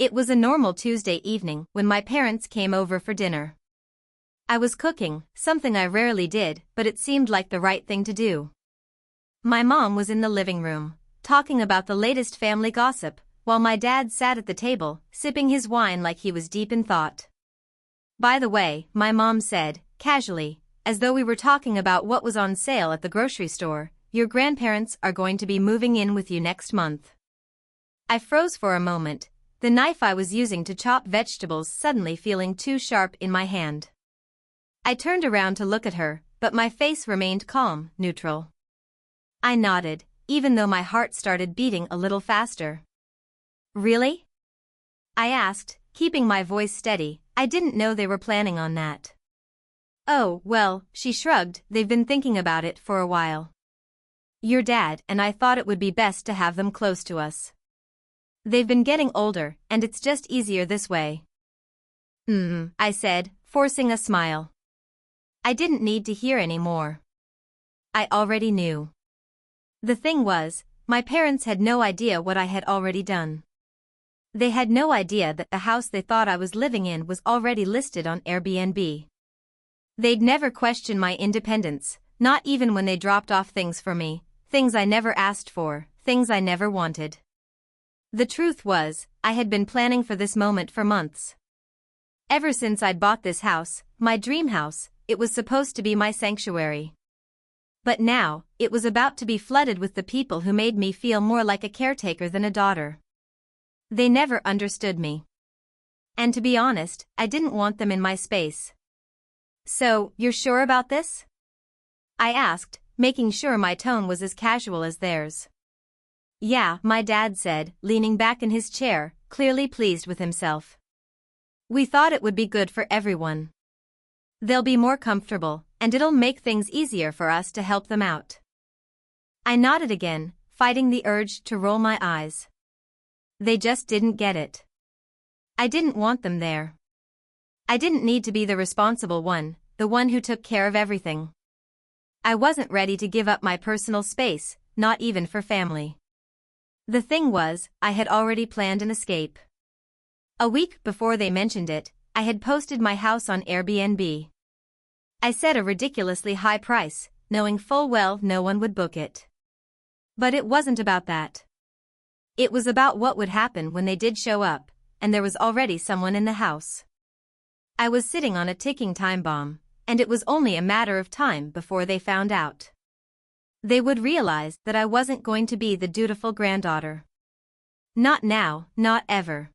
It was a normal Tuesday evening when my parents came over for dinner. I was cooking, something I rarely did, but it seemed like the right thing to do. My mom was in the living room, talking about the latest family gossip, while my dad sat at the table, sipping his wine like he was deep in thought. "By the way," my mom said, casually, as though we were talking about what was on sale at the grocery store, "your grandparents are going to be moving in with you next month." I froze for a moment, the knife I was using to chop vegetables suddenly feeling too sharp in my hand. I turned around to look at her, but my face remained calm, neutral. I nodded, even though my heart started beating a little faster. "Really?" I asked, keeping my voice steady. I didn't know they were planning on that. "Oh, well," she shrugged, "they've been thinking about it for a while. Your dad and I thought it would be best to have them close to us. They've been getting older, and it's just easier this way." I said, forcing a smile. I didn't need to hear any more. I already knew. The thing was, my parents had no idea what I had already done. They had no idea that the house they thought I was living in was already listed on Airbnb. They'd never questioned my independence, not even when they dropped off things for me, things I never asked for, things I never wanted. The truth was, I had been planning for this moment for months. Ever since I'd bought this house, my dream house, it was supposed to be my sanctuary. But now, it was about to be flooded with the people who made me feel more like a caretaker than a daughter. They never understood me. And to be honest, I didn't want them in my space. "So, you're sure about this?" I asked, making sure my tone was as casual as theirs. "Yeah," my dad said, leaning back in his chair, clearly pleased with himself. "We thought it would be good for everyone. They'll be more comfortable, and it'll make things easier for us to help them out." I nodded again, fighting the urge to roll my eyes. They just didn't get it. I didn't want them there. I didn't need to be the responsible one, the one who took care of everything. I wasn't ready to give up my personal space, not even for family. The thing was, I had already planned an escape. A week before they mentioned it, I had posted my house on Airbnb. I set a ridiculously high price, knowing full well no one would book it. But it wasn't about that. It was about what would happen when they did show up, and there was already someone in the house. I was sitting on a ticking time bomb, and it was only a matter of time before they found out. They would realize that I wasn't going to be the dutiful granddaughter. Not now, not ever.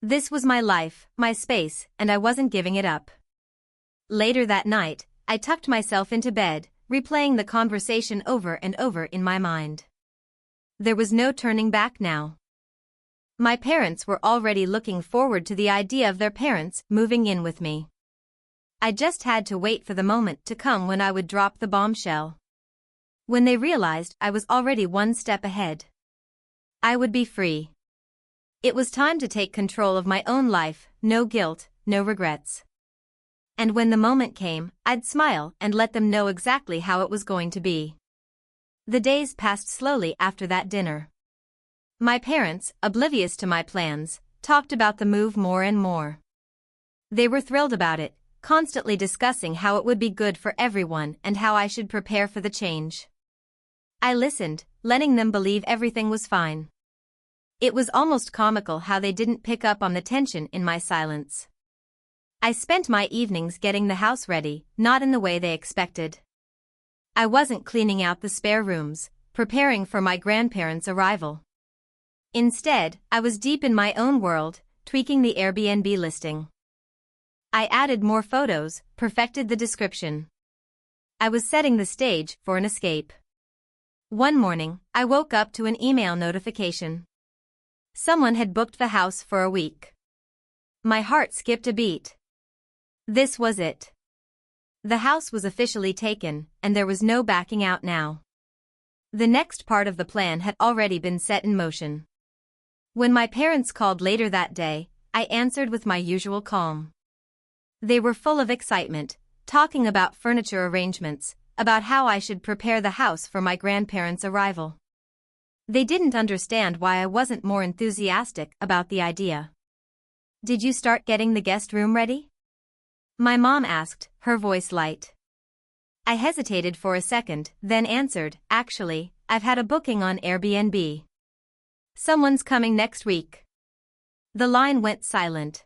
This was my life, my space, and I wasn't giving it up. Later that night, I tucked myself into bed, replaying the conversation over and over in my mind. There was no turning back now. My parents were already looking forward to the idea of their parents moving in with me. I just had to wait for the moment to come when I would drop the bombshell. When they realized I was already one step ahead. I would be free. It was time to take control of my own life, no guilt, no regrets. And when the moment came, I'd smile and let them know exactly how it was going to be. The days passed slowly after that dinner. My parents, oblivious to my plans, talked about the move more and more. They were thrilled about it, constantly discussing how it would be good for everyone and how I should prepare for the change. I listened, letting them believe everything was fine. It was almost comical how they didn't pick up on the tension in my silence. I spent my evenings getting the house ready, not in the way they expected. I wasn't cleaning out the spare rooms, preparing for my grandparents' arrival. Instead, I was deep in my own world, tweaking the Airbnb listing. I added more photos, perfected the description. I was setting the stage for an escape. One morning, I woke up to an email notification. Someone had booked the house for a week. My heart skipped a beat. This was it. The house was officially taken, and there was no backing out now. The next part of the plan had already been set in motion. When my parents called later that day, I answered with my usual calm. They were full of excitement, talking about furniture arrangements, about how I should prepare the house for my grandparents' arrival. They didn't understand why I wasn't more enthusiastic about the idea. "Did you start getting the guest room ready?" my mom asked, her voice light. I hesitated for a second, then answered, "Actually, I've had a booking on Airbnb. Someone's coming next week." The line went silent.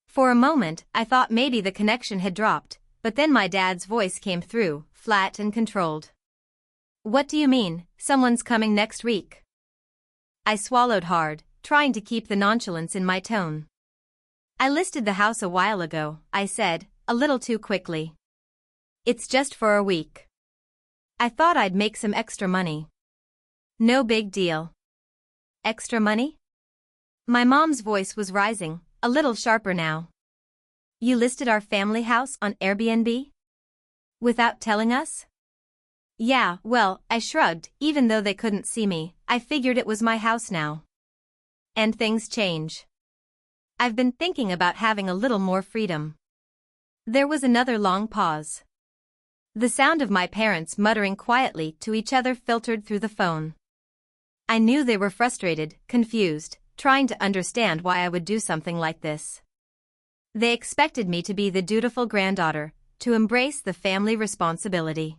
For a moment, I thought maybe the connection had dropped, but then my dad's voice came through, flat and controlled. "What do you mean, someone's coming next week?" I swallowed hard, trying to keep the nonchalance in my tone. "I listed the house a while ago," I said, a little too quickly. "It's just for a week. I thought I'd make some extra money." "No big deal." "Extra money?" My mom's voice was rising, a little sharper now. "You listed our family house on Airbnb? Without telling us?" "Yeah, well," I shrugged, even though they couldn't see me. I figured it was my house now. "And things change. I've been thinking about having a little more freedom." There was another long pause. The sound of my parents muttering quietly to each other filtered through the phone. I knew they were frustrated, confused, trying to understand why I would do something like this. They expected me to be the dutiful granddaughter, to embrace the family responsibility.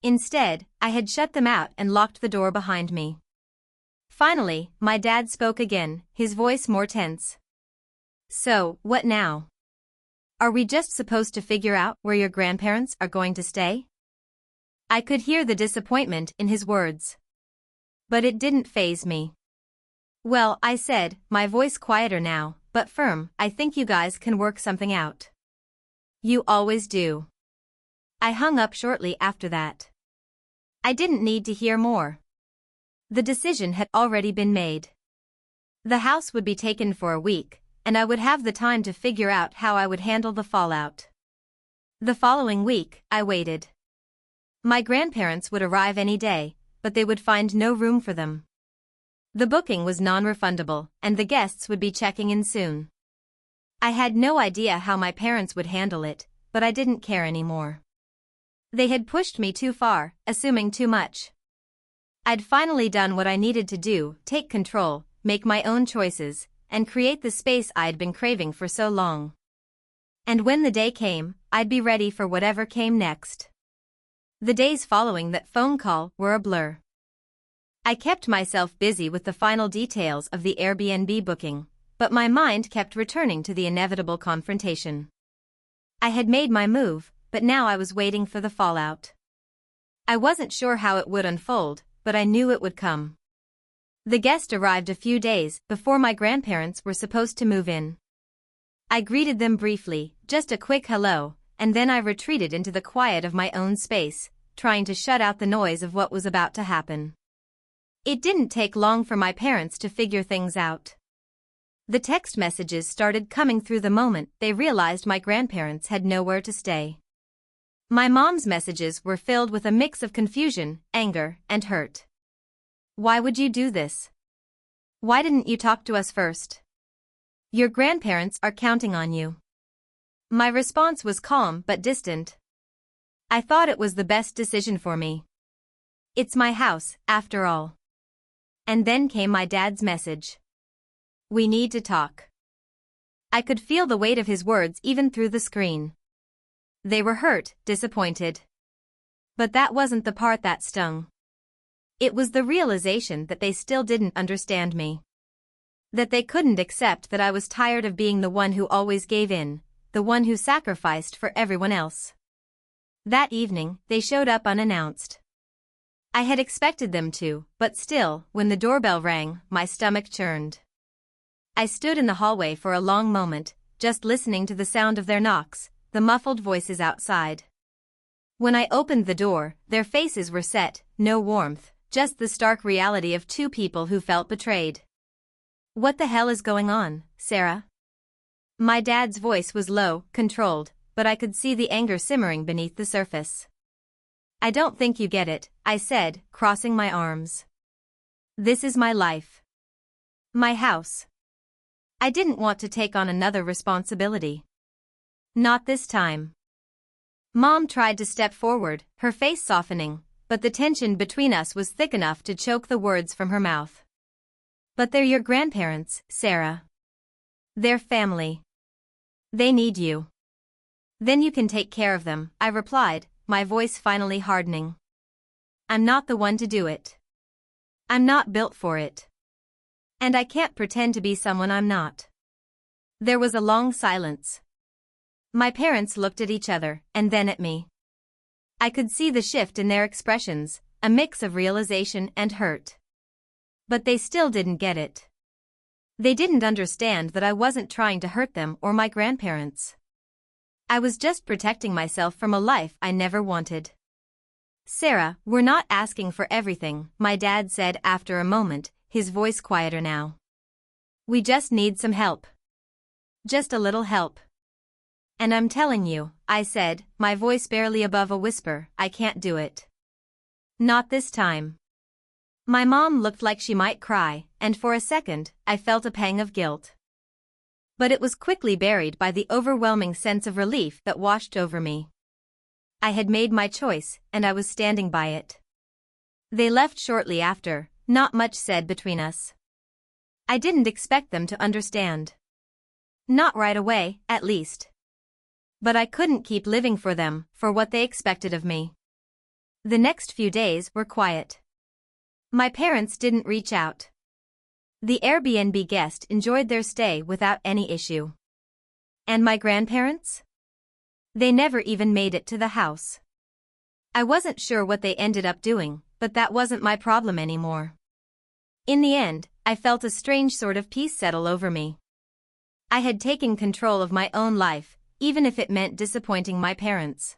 Instead, I had shut them out and locked the door behind me. Finally, my dad spoke again, his voice more tense. "So, what now? Are we just supposed to figure out where your grandparents are going to stay?" I could hear the disappointment in his words. But it didn't faze me. "Well," I said, my voice quieter now, but firm, "I think you guys can work something out." "You always do." I hung up shortly after that. I didn't need to hear more. The decision had already been made. The house would be taken for a week, and I would have the time to figure out how I would handle the fallout. The following week, I waited. My grandparents would arrive any day, but they would find no room for them. The booking was non-refundable, and the guests would be checking in soon. I had no idea how my parents would handle it, but I didn't care anymore. They had pushed me too far, assuming too much. I'd finally done what I needed to do, take control, make my own choices, and create the space I'd been craving for so long. And when the day came, I'd be ready for whatever came next. The days following that phone call were a blur. I kept myself busy with the final details of the Airbnb booking, but my mind kept returning to the inevitable confrontation. I had made my move, but now I was waiting for the fallout. I wasn't sure how it would unfold, but I knew it would come. The guest arrived a few days before my grandparents were supposed to move in. I greeted them briefly, just a quick hello, and then I retreated into the quiet of my own space, trying to shut out the noise of what was about to happen. It didn't take long for my parents to figure things out. The text messages started coming through the moment they realized my grandparents had nowhere to stay. My mom's messages were filled with a mix of confusion, anger, and hurt. "Why would you do this? Why didn't you talk to us first? Your grandparents are counting on you." My response was calm but distant. "I thought it was the best decision for me. It's my house, after all." And then came my dad's message. "We need to talk." I could feel the weight of his words even through the screen. They were hurt, disappointed. But that wasn't the part that stung. It was the realization that they still didn't understand me. That they couldn't accept that I was tired of being the one who always gave in, the one who sacrificed for everyone else. That evening, they showed up unannounced. I had expected them to, but still, when the doorbell rang, my stomach churned. I stood in the hallway for a long moment, just listening to the sound of their knocks, the muffled voices outside. When I opened the door, their faces were set, no warmth, just the stark reality of two people who felt betrayed. "What the hell is going on, Sarah?" My dad's voice was low, controlled, but I could see the anger simmering beneath the surface. "I don't think you get it," I said, crossing my arms. "This is my life. My house. I didn't want to take on another responsibility. Not this time." Mom tried to step forward, her face softening, but the tension between us was thick enough to choke the words from her mouth. But they're your grandparents, Sarah. They're family. They need you. Then you can take care of them, I replied, my voice finally hardening. I'm not the one to do it. I'm not built for it. And I can't pretend to be someone I'm not. There was a long silence. My parents looked at each other, and then at me. I could see the shift in their expressions, a mix of realization and hurt. But they still didn't get it. They didn't understand that I wasn't trying to hurt them or my grandparents. I was just protecting myself from a life I never wanted. Sarah, we're not asking for everything, my dad said after a moment, his voice quieter now. We just need some help. Just a little help. And I'm telling you, I said, my voice barely above a whisper, I can't do it. Not this time. My mom looked like she might cry, and for a second, I felt a pang of guilt. But it was quickly buried by the overwhelming sense of relief that washed over me. I had made my choice, and I was standing by it. They left shortly after, not much said between us. I didn't expect them to understand. Not right away, at least. But I couldn't keep living for them, for what they expected of me. The next few days were quiet. My parents didn't reach out. The Airbnb guest enjoyed their stay without any issue. And my grandparents? They never even made it to the house. I wasn't sure what they ended up doing, but that wasn't my problem anymore. In the end, I felt a strange sort of peace settle over me. I had taken control of my own life, even if it meant disappointing my parents.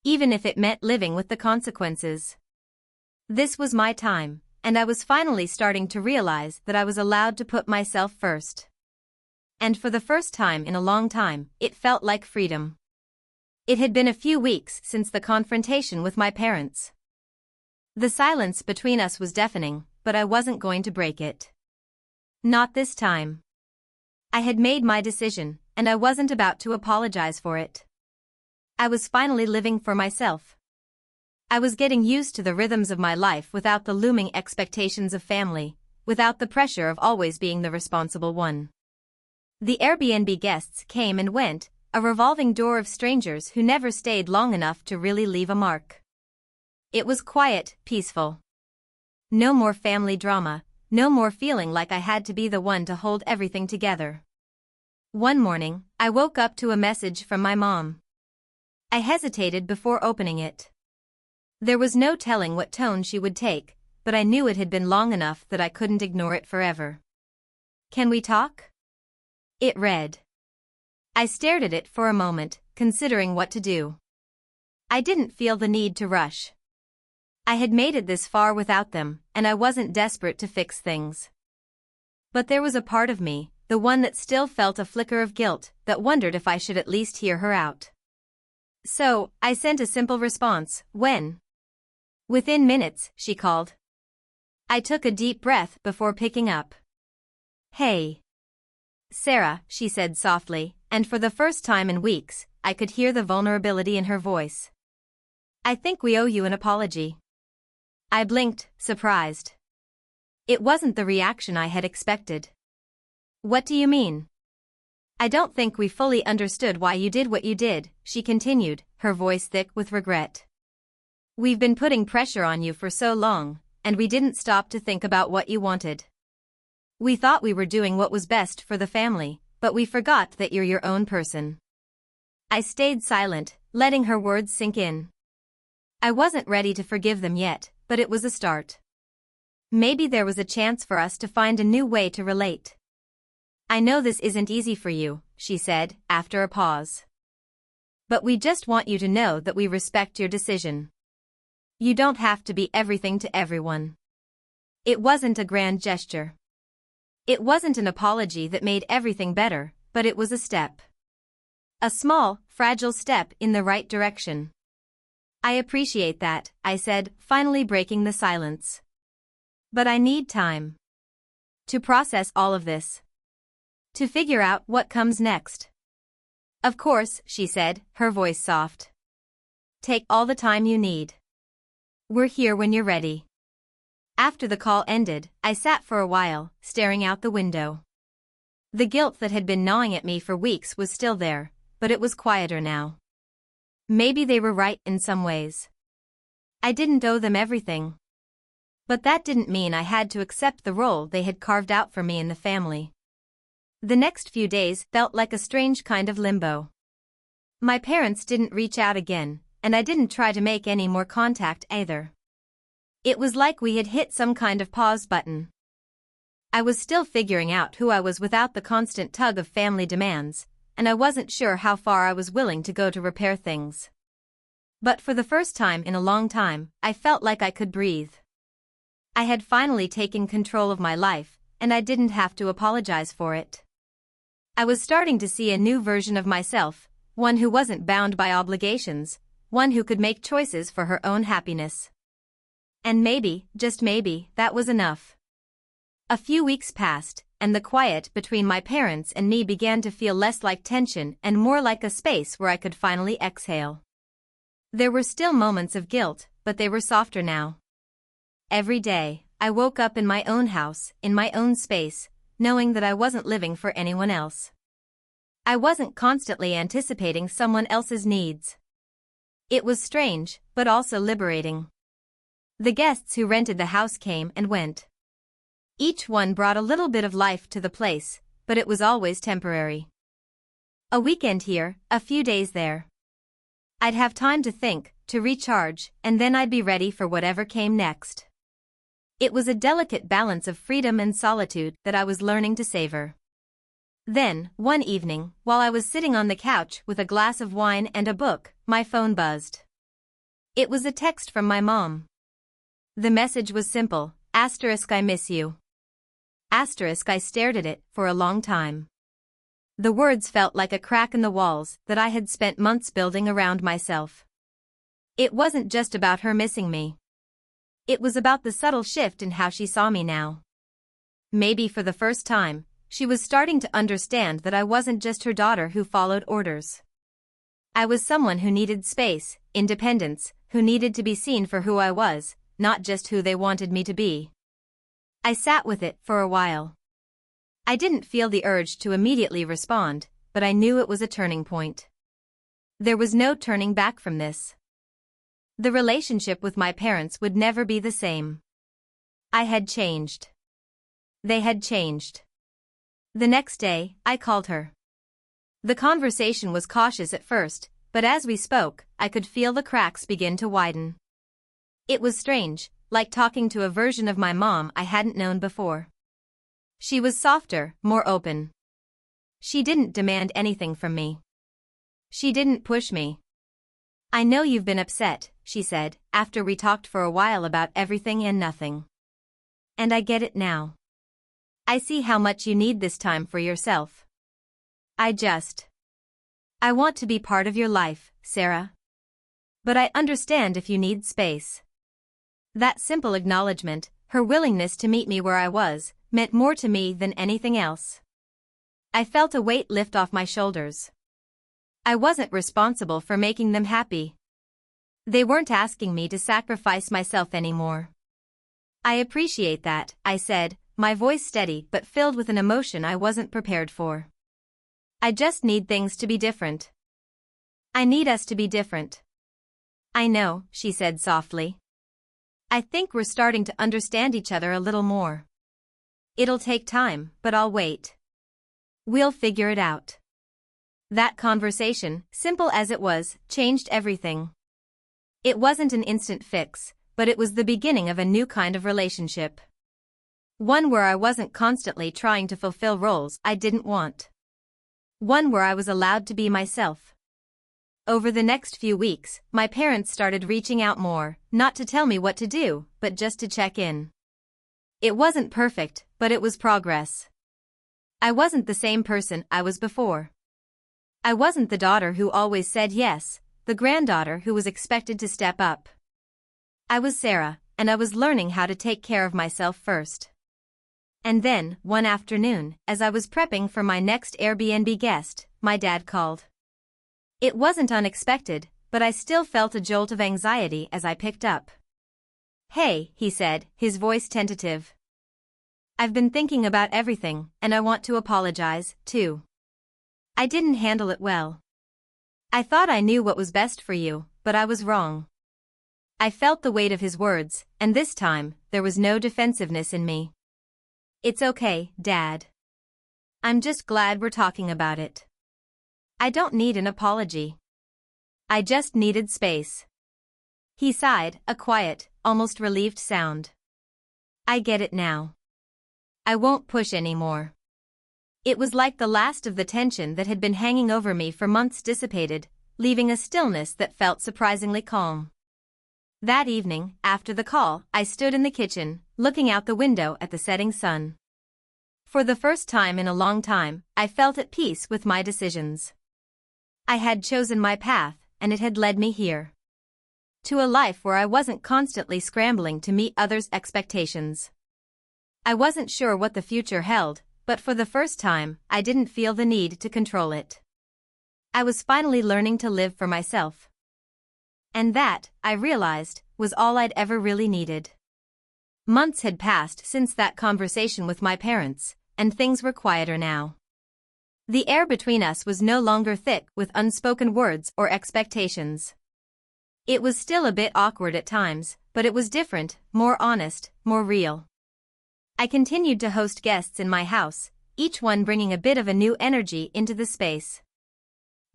Even if it meant living with the consequences. This was my time, and I was finally starting to realize that I was allowed to put myself first. And for the first time in a long time, it felt like freedom. It had been a few weeks since the confrontation with my parents. The silence between us was deafening, but I wasn't going to break it. Not this time. I had made my decision, and I wasn't about to apologize for it. I was finally living for myself. I was getting used to the rhythms of my life without the looming expectations of family, without the pressure of always being the responsible one. The Airbnb guests came and went, a revolving door of strangers who never stayed long enough to really leave a mark. It was quiet, peaceful. No more family drama, no more feeling like I had to be the one to hold everything together. One morning, I woke up to a message from my mom. I hesitated before opening it. There was no telling what tone she would take, but I knew it had been long enough that I couldn't ignore it forever. Can we talk? It read. I stared at it for a moment, considering what to do. I didn't feel the need to rush. I had made it this far without them, and I wasn't desperate to fix things. But there was a part of me, the one that still felt a flicker of guilt, that wondered if I should at least hear her out. So, I sent a simple response, when? Within minutes, she called. I took a deep breath before picking up. Hey. Sarah, she said softly, and for the first time in weeks, I could hear the vulnerability in her voice. I think we owe you an apology. I blinked, surprised. It wasn't the reaction I had expected. What do you mean? I don't think we fully understood why you did what you did, she continued, her voice thick with regret. We've been putting pressure on you for so long, and we didn't stop to think about what you wanted. We thought we were doing what was best for the family, but we forgot that you're your own person. I stayed silent, letting her words sink in. I wasn't ready to forgive them yet, but it was a start. Maybe there was a chance for us to find a new way to relate. I know this isn't easy for you, she said, after a pause. But we just want you to know that we respect your decision. You don't have to be everything to everyone. It wasn't a grand gesture. It wasn't an apology that made everything better, but it was a step. A small, fragile step in the right direction. I appreciate that, I said, finally breaking the silence. But I need time. To process all of this. To figure out what comes next. Of course, she said, her voice soft. Take all the time you need. We're here when you're ready. After the call ended, I sat for a while, staring out the window. The guilt that had been gnawing at me for weeks was still there, but it was quieter now. Maybe they were right in some ways. I didn't owe them everything. But that didn't mean I had to accept the role they had carved out for me in the family. The next few days felt like a strange kind of limbo. My parents didn't reach out again, and I didn't try to make any more contact either. It was like we had hit some kind of pause button. I was still figuring out who I was without the constant tug of family demands, and I wasn't sure how far I was willing to go to repair things. But for the first time in a long time, I felt like I could breathe. I had finally taken control of my life, and I didn't have to apologize for it. I was starting to see a new version of myself, one who wasn't bound by obligations, one who could make choices for her own happiness. And maybe, just maybe, that was enough. A few weeks passed, and the quiet between my parents and me began to feel less like tension and more like a space where I could finally exhale. There were still moments of guilt, but they were softer now. Every day, I woke up in my own house, in my own space, knowing that I wasn't living for anyone else. I wasn't constantly anticipating someone else's needs. It was strange, but also liberating. The guests who rented the house came and went. Each one brought a little bit of life to the place, but it was always temporary. A weekend here, a few days there. I'd have time to think, to recharge, and then I'd be ready for whatever came next. It was a delicate balance of freedom and solitude that I was learning to savor. Then, one evening, while I was sitting on the couch with a glass of wine and a book, my phone buzzed. It was a text from my mom. The message was simple, *I miss you. I stared at it for a long time. The words felt like a crack in the walls that I had spent months building around myself. It wasn't just about her missing me. It was about the subtle shift in how she saw me now. Maybe for the first time, she was starting to understand that I wasn't just her daughter who followed orders. I was someone who needed space, independence, who needed to be seen for who I was, not just who they wanted me to be. I sat with it for a while. I didn't feel the urge to immediately respond, but I knew it was a turning point. There was no turning back from this. The relationship with my parents would never be the same. I had changed. They had changed. The next day, I called her. The conversation was cautious at first, but as we spoke, I could feel the cracks begin to widen. It was strange, like talking to a version of my mom I hadn't known before. She was softer, more open. She didn't demand anything from me. She didn't push me. "I know you've been upset," she said, after we talked for a while about everything and nothing. "And I get it now. I see how much you need this time for yourself. I want to be part of your life, Sarah. But I understand if you need space." That simple acknowledgement, her willingness to meet me where I was, meant more to me than anything else. I felt a weight lift off my shoulders. I wasn't responsible for making them happy. They weren't asking me to sacrifice myself anymore. "I appreciate that," I said, my voice steady but filled with an emotion I wasn't prepared for. "I just need things to be different. I need us to be different." "I know," she said softly. "I think we're starting to understand each other a little more. It'll take time, but I'll wait. We'll figure it out." That conversation, simple as it was, changed everything. It wasn't an instant fix, but it was the beginning of a new kind of relationship. One where I wasn't constantly trying to fulfill roles I didn't want. One where I was allowed to be myself. Over the next few weeks, my parents started reaching out more, not to tell me what to do, but just to check in. It wasn't perfect, but it was progress. I wasn't the same person I was before. I wasn't the daughter who always said yes, the granddaughter who was expected to step up. I was Sarah, and I was learning how to take care of myself first. And then, one afternoon, as I was prepping for my next Airbnb guest, my dad called. It wasn't unexpected, but I still felt a jolt of anxiety as I picked up. Hey, he said, his voice tentative. I've been thinking about everything, and I want to apologize, too. I didn't handle it well. I thought I knew what was best for you, but I was wrong. I felt the weight of his words, and this time, there was no defensiveness in me. It's okay, Dad. I'm just glad we're talking about it. I don't need an apology. I just needed space. He sighed, a quiet, almost relieved sound. I get it now. I won't push anymore. It was like the last of the tension that had been hanging over me for months dissipated, leaving a stillness that felt surprisingly calm. That evening, after the call, I stood in the kitchen, looking out the window at the setting sun. For the first time in a long time, I felt at peace with my decisions. I had chosen my path, and it had led me here. To a life where I wasn't constantly scrambling to meet others' expectations. I wasn't sure what the future held, but for the first time, I didn't feel the need to control it. I was finally learning to live for myself. And that, I realized, was all I'd ever really needed. Months had passed since that conversation with my parents, and things were quieter now. The air between us was no longer thick with unspoken words or expectations. It was still a bit awkward at times, but it was different, more honest, more real. I continued to host guests in my house, each one bringing a bit of a new energy into the space.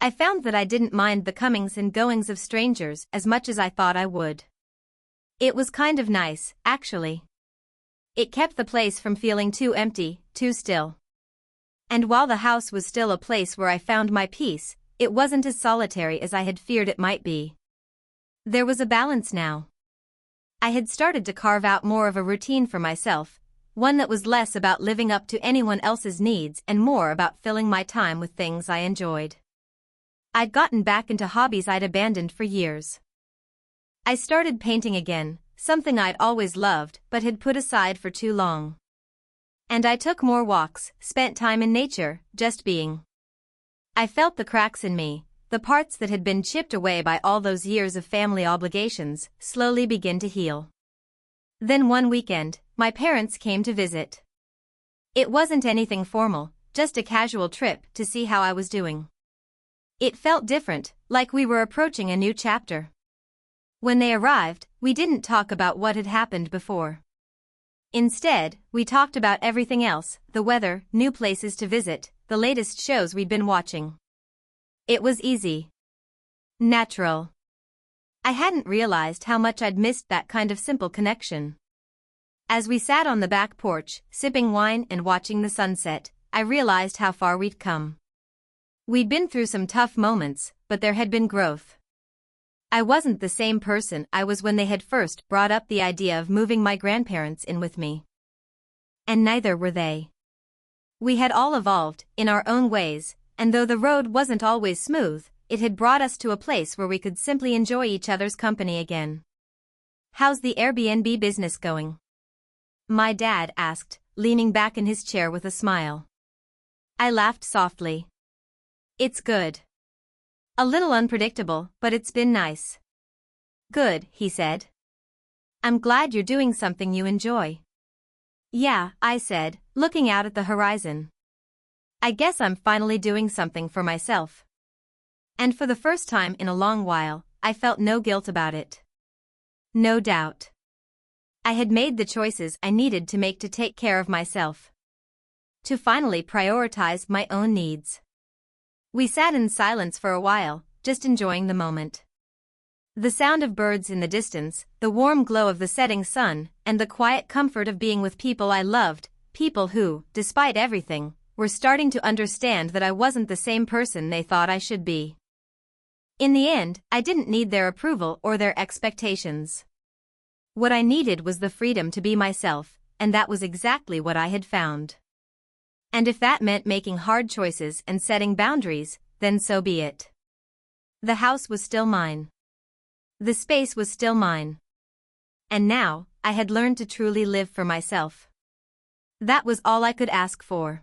I found that I didn't mind the comings and goings of strangers as much as I thought I would. It was kind of nice, actually. It kept the place from feeling too empty, too still. And while the house was still a place where I found my peace, it wasn't as solitary as I had feared it might be. There was a balance now. I had started to carve out more of a routine for myself, one that was less about living up to anyone else's needs and more about filling my time with things I enjoyed. I'd gotten back into hobbies I'd abandoned for years. I started painting again, something I'd always loved but had put aside for too long. And I took more walks, spent time in nature, just being. I felt the cracks in me, the parts that had been chipped away by all those years of family obligations, slowly begin to heal. Then one weekend, my parents came to visit. It wasn't anything formal, just a casual trip to see how I was doing. It felt different, like we were approaching a new chapter. When they arrived, we didn't talk about what had happened before. Instead, we talked about everything else, the weather, new places to visit, the latest shows we'd been watching. It was easy. Natural. I hadn't realized how much I'd missed that kind of simple connection. As we sat on the back porch, sipping wine and watching the sunset, I realized how far we'd come. We'd been through some tough moments, but there had been growth. I wasn't the same person I was when they had first brought up the idea of moving my grandparents in with me. And neither were they. We had all evolved, in our own ways, and though the road wasn't always smooth, it had brought us to a place where we could simply enjoy each other's company again. How's the Airbnb business going? My dad asked, leaning back in his chair with a smile. I laughed softly. It's good. A little unpredictable, but it's been nice. Good, he said. I'm glad you're doing something you enjoy. Yeah, I said, looking out at the horizon. I guess I'm finally doing something for myself. And for the first time in a long while, I felt no guilt about it. No doubt. I had made the choices I needed to make to take care of myself. To finally prioritize my own needs. We sat in silence for a while, just enjoying the moment. The sound of birds in the distance, the warm glow of the setting sun, and the quiet comfort of being with people I loved, people who, despite everything, were starting to understand that I wasn't the same person they thought I should be. In the end, I didn't need their approval or their expectations. What I needed was the freedom to be myself, and that was exactly what I had found. And if that meant making hard choices and setting boundaries, then so be it. The house was still mine. The space was still mine. And now, I had learned to truly live for myself. That was all I could ask for.